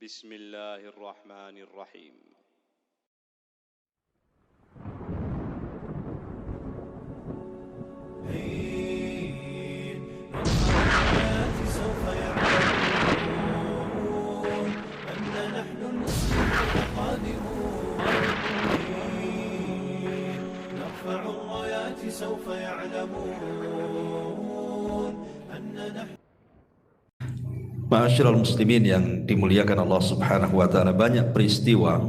بسم الله الرحمن الرحيم سوف يعلمون أن نحن المسلمون القادمون نرفع الرايات سوف يعلمون أن نحن. Ma'asyiral muslimin yang dimuliakan Allah Subhanahu wa taala, banyak peristiwa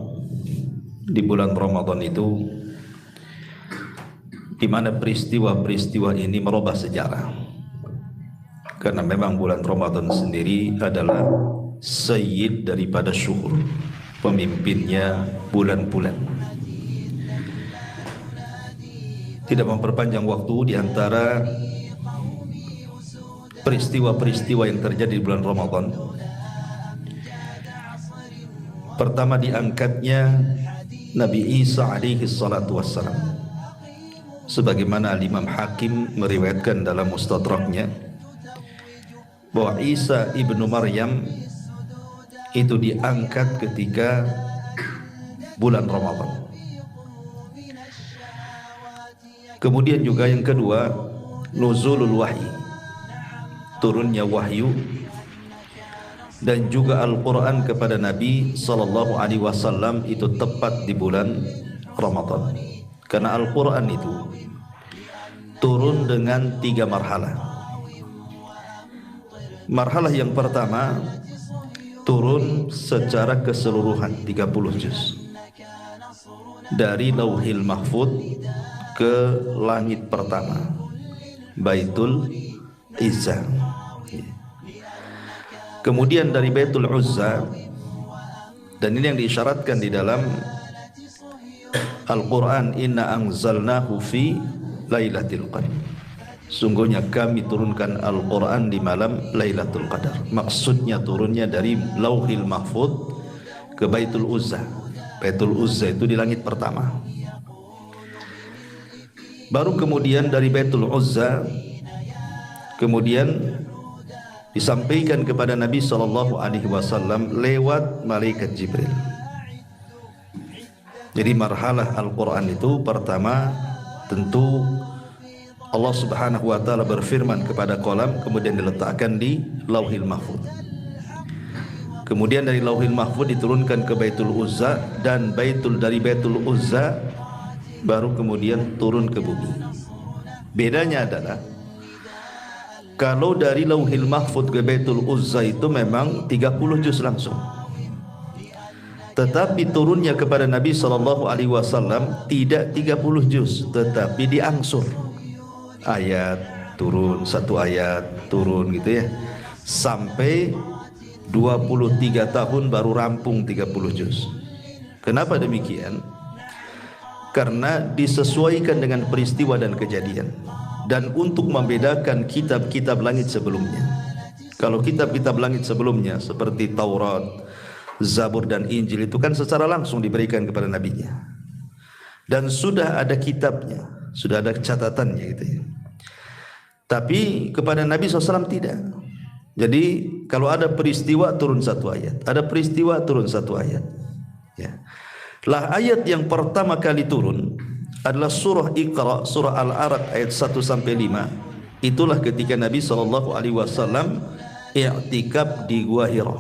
di bulan Ramadan itu di mana peristiwa-peristiwa ini merubah sejarah. Karena memang bulan Ramadan sendiri adalah sayyid daripada syuhur, pemimpinnya bulan-bulan. Tidak memperpanjang waktu, di antara peristiwa-peristiwa yang terjadi di bulan Ramadan, pertama diangkatnya Nabi Isa alaihi salatu wassalam, sebagaimana Imam Hakim meriwayatkan dalam Mustadraknya bahwa Isa ibnu Maryam itu diangkat ketika bulan Ramadan. Kemudian juga yang kedua, nuzulul wahyi, turunnya wahyu, dan juga Al-Quran kepada Nabi sallallahu alaihi wasallam itu tepat di bulan Ramadan. Karena Al-Quran itu turun dengan 3 marhalah. Marhalah yang pertama turun secara keseluruhan 30 juz dari Lauhil Mahfud ke langit pertama, Baitul Izzah. Kemudian dari Baitul Uzza, dan ini yang diisyaratkan di dalam Al-Quran, inna anzalnahu fi lailatul qadar, sungguhnya kami turunkan Al-Quran di malam Lailatul Qadar. Maksudnya turunnya dari Lauhil Mahfud ke Baitul Uzza. Baitul Uzza itu di langit pertama. Baru kemudian dari Baitul Uzza kemudian disampaikan kepada Nabi sallallahu alaihi wasallam lewat malaikat Jibril. Jadi marhalah Al-Quran itu pertama tentu Allah Subhanahu wa taala berfirman kepada qalam, kemudian diletakkan di Lauhil Mahfud. Kemudian dari Lauhil Mahfud diturunkan ke Baitul Uzza, dan dari Baitul Uzza baru kemudian turun ke bumi. Bedanya adalah kalau dari Lauhil Mahfud ke Baitul Uzza itu memang 30 juz langsung. Tetapi turunnya kepada Nabi sallallahu alaihi wasallam tidak 30 juz, tetapi diangsur. Ayat turun, satu ayat turun gitu ya, sampai 23 tahun baru rampung 30 juz. Kenapa demikian? Karena disesuaikan dengan peristiwa dan kejadian, dan untuk membedakan kitab-kitab langit sebelumnya. Kalau kitab-kitab langit sebelumnya seperti Taurat, Zabur dan Injil itu kan secara langsung diberikan kepada nabinya, dan sudah ada kitabnya, sudah ada catatannya gitu ya. Tapi kepada Nabi SAW tidak. Jadi kalau ada peristiwa turun satu ayat, ada peristiwa turun satu ayat ya. Lah ayat yang pertama kali turun adalah surah Iqra, surah Al-Alaq ayat 1 sampai 5. Itulah ketika Nabi SAW i'tikaf di Gua Hira.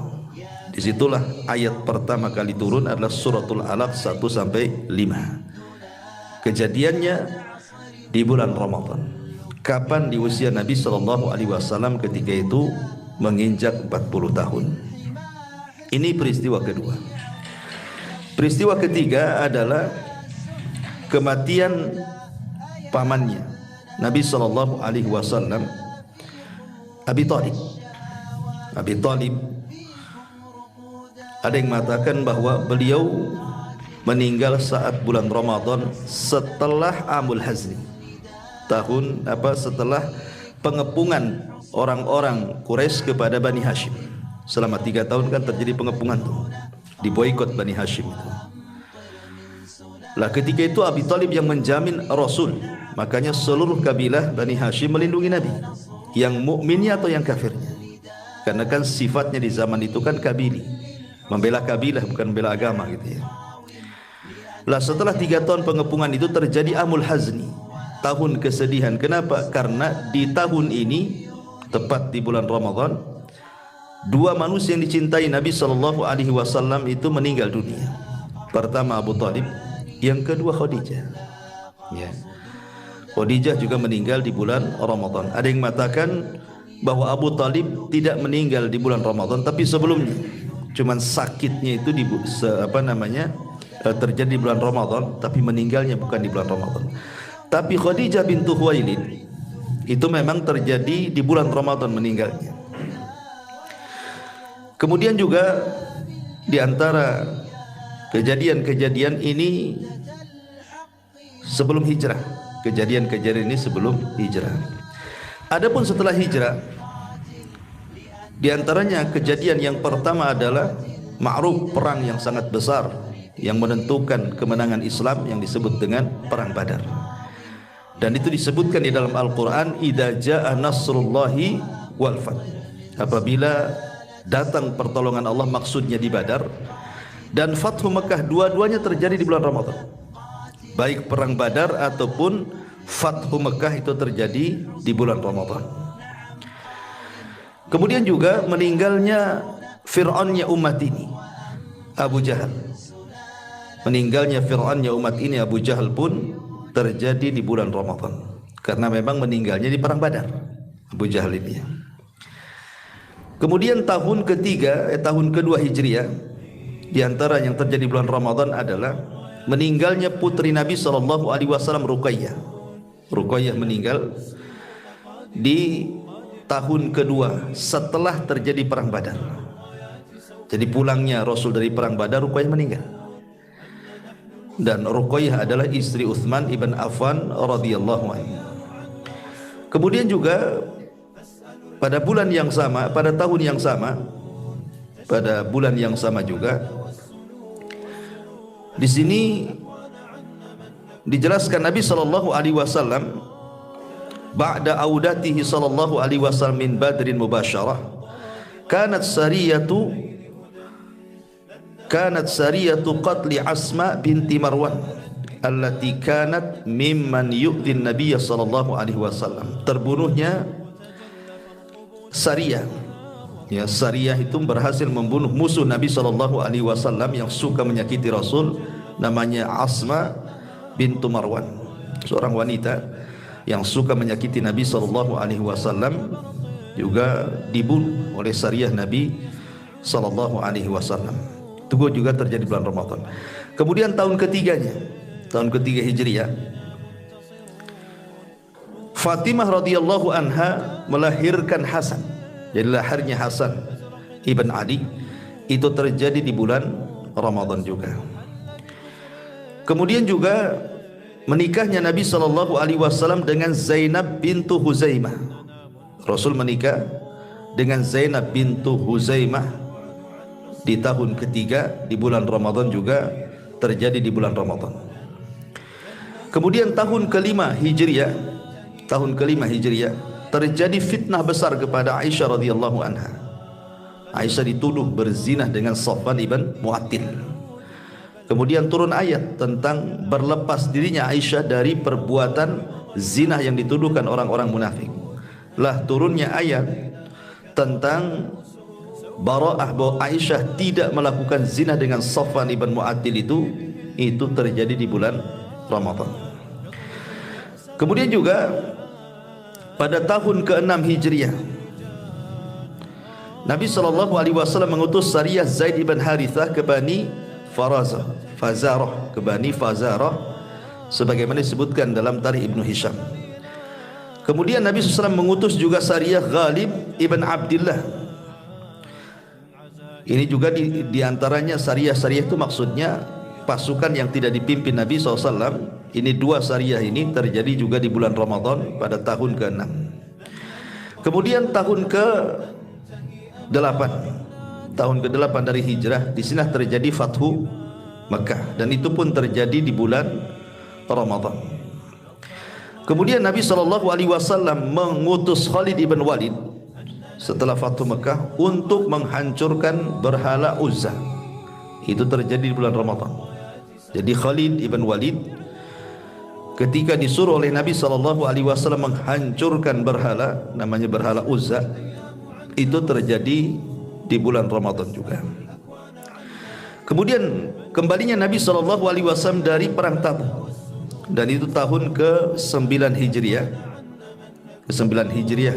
Disitulah ayat pertama kali turun adalah suratul Alaq 1 sampai 5. Kejadiannya di bulan Ramadan. Kapan? Di usia Nabi SAW ketika itu menginjak 40 tahun. Ini peristiwa kedua. Peristiwa ketiga adalah kematian pamannya Nabi SAW, Abi Thalib. Abi Thalib, ada yang mengatakan bahwa beliau meninggal saat bulan Ramadan setelah Amul Hazni, setelah pengepungan orang-orang Quraisy kepada Bani Hashim. Selama 3 tahun kan terjadi pengepungan tuh, diboikot Bani Hashim itu. Lah ketika itu Abi Thalib yang menjamin Rasul, makanya seluruh kabilah Bani Hashim melindungi Nabi, yang mukminnya atau yang kafirnya. Karena kan sifatnya di zaman itu kan kabili, membela kabilah bukan membela agama gitu ya. Lah setelah 3 tahun pengepungan itu terjadi Amul Hazni, tahun kesedihan. Kenapa? Karena di tahun ini tepat di bulan Ramadan, 2 manusia yang dicintai Nabi SAW itu meninggal dunia. Pertama Abu Talib, yang kedua Khadijah. Ya. Khadijah juga meninggal di bulan Ramadan. Ada yang mengatakan bahwa Abu Talib tidak meninggal di bulan Ramadan, tapi sebelumnya. Cuman sakitnya itu terjadi di bulan Ramadan, tapi meninggalnya bukan di bulan Ramadan. Tapi Khadijah bintu Khuwailid itu memang terjadi di bulan Ramadan meninggalnya. Kemudian juga di antara kejadian-kejadian ini sebelum hijrah. Kejadian-kejadian ini sebelum hijrah. Adapun setelah hijrah, di antaranya kejadian yang pertama adalah ma'ruf, perang yang sangat besar yang menentukan kemenangan Islam yang disebut dengan perang Badar. Dan itu disebutkan di dalam Al-Qur'an, idza jaa nasrullahi wal fath. Apabila datang pertolongan Allah, maksudnya di Badar dan Fathu Mekah, dua-duanya terjadi di bulan Ramadan. Baik perang Badar ataupun Fathu Mekah itu terjadi di bulan Ramadan. Kemudian juga meninggalnya Fir'aunnya umat ini, Abu Jahal. Meninggalnya Fir'aunnya umat ini, Abu Jahal, pun terjadi di bulan Ramadan, karena memang meninggalnya di perang Badar, Abu Jahal ini. Kemudian tahun kedua Hijriah, di antara yang terjadi bulan Ramadan adalah meninggalnya putri Nabi SAW, Ruqayyah. Ruqayyah meninggal di tahun kedua setelah terjadi perang Badar. Jadi pulangnya Rasul dari perang Badar, Ruqayyah meninggal. Dan Ruqayyah adalah istri Utsman ibn Affan radhiyallahu anhu. Kemudian juga pada bulan yang sama, pada tahun yang sama, pada bulan yang sama juga, di sini dijelaskan Nabi SAW ba'da audatihi SAW min Badrin mubasyarah, kanat sariyatu qatli Asma binti Marwan allati kanat mimman yu'dhin Nabiy SAW. Terbunuhnya Sariyah. Ya, Sariyah itu berhasil membunuh musuh Nabi SAW yang suka menyakiti Rasul, namanya Asma bintu Marwan, seorang wanita yang suka menyakiti Nabi SAW, juga dibunuh oleh Sariyah Nabi SAW. Itu juga terjadi bulan Ramadan. Kemudian tahun ketiga Hijriah, Fatimah radhiyallahu anha melahirkan Hasan. Jadi lahirnya Hasan ibn Ali itu terjadi di bulan Ramadan juga. Kemudian juga menikahnya Nabi SAW dengan Zainab bintu Huzaimah. Rasul menikah dengan Zainab bintu Huzaimah di tahun ketiga di bulan Ramadan, juga terjadi di bulan Ramadan. Kemudian tahun kelima Hijriah terjadi fitnah besar kepada Aisyah radhiyallahu anha. Aisyah dituduh berzina dengan Safwan ibn Mu'attil. Kemudian turun ayat tentang berlepas dirinya Aisyah dari perbuatan zina yang dituduhkan orang-orang munafik. Lah turunnya ayat tentang bara'ah, bahwa Aisyah tidak melakukan zina dengan Safwan ibn Mu'attil itu terjadi di bulan Ramadan. Kemudian juga pada tahun ke-6 Hijriah, Nabi SAW mengutus Sariyah Zaid ibn Harithah ke Bani Fazarah, sebagaimana disebutkan dalam Tarikh Ibnu Hisham. Kemudian Nabi SAW mengutus juga Sariyah Ghalib ibn Abdillah. Ini juga di antaranya Sariyah itu maksudnya pasukan yang tidak dipimpin Nabi SAW. Ini 2 Sariyah ini terjadi juga di bulan Ramadan pada tahun ke-6. Kemudian tahun ke-8 dari hijrah, di sini terjadi Fathu Mekah, dan itu pun terjadi di bulan Ramadan. Kemudian Nabi SAW mengutus Khalid ibn Walid setelah Fathu Mekah untuk menghancurkan berhala Uzza. itu terjadi di bulan Ramadan. Jadi Khalid ibn Walid ketika disuruh oleh Nabi SAW menghancurkan berhala, namanya berhala Uzza, itu terjadi di bulan Ramadan juga. Kemudian kembalinya Nabi SAW dari perang Tabuk, dan itu tahun ke-9 Hijriah, ke-9 Hijriah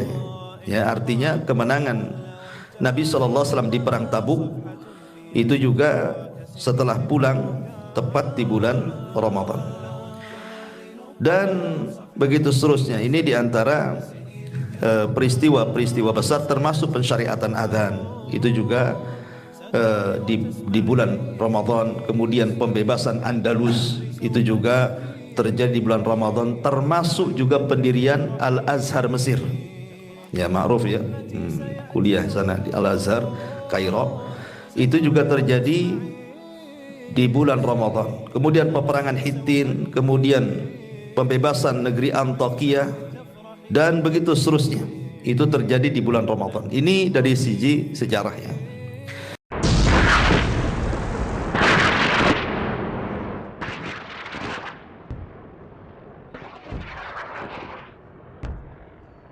ya, artinya kemenangan Nabi SAW di perang Tabuk itu juga setelah pulang tepat di bulan Ramadan. Dan begitu seterusnya. Ini diantara peristiwa-peristiwa besar, termasuk pensyariatan adzan itu juga di bulan Ramadan. Kemudian pembebasan Andalus itu juga terjadi di bulan Ramadan, termasuk juga pendirian Al-Azhar Mesir. Ya ma'ruf ya, kuliah sana di Al-Azhar Kairo, itu juga terjadi di bulan Ramadan. Kemudian peperangan Hittin, kemudian pembebasan negeri Antakya, dan begitu seterusnya, itu terjadi di bulan Ramadan. Ini dari sisi sejarahnya.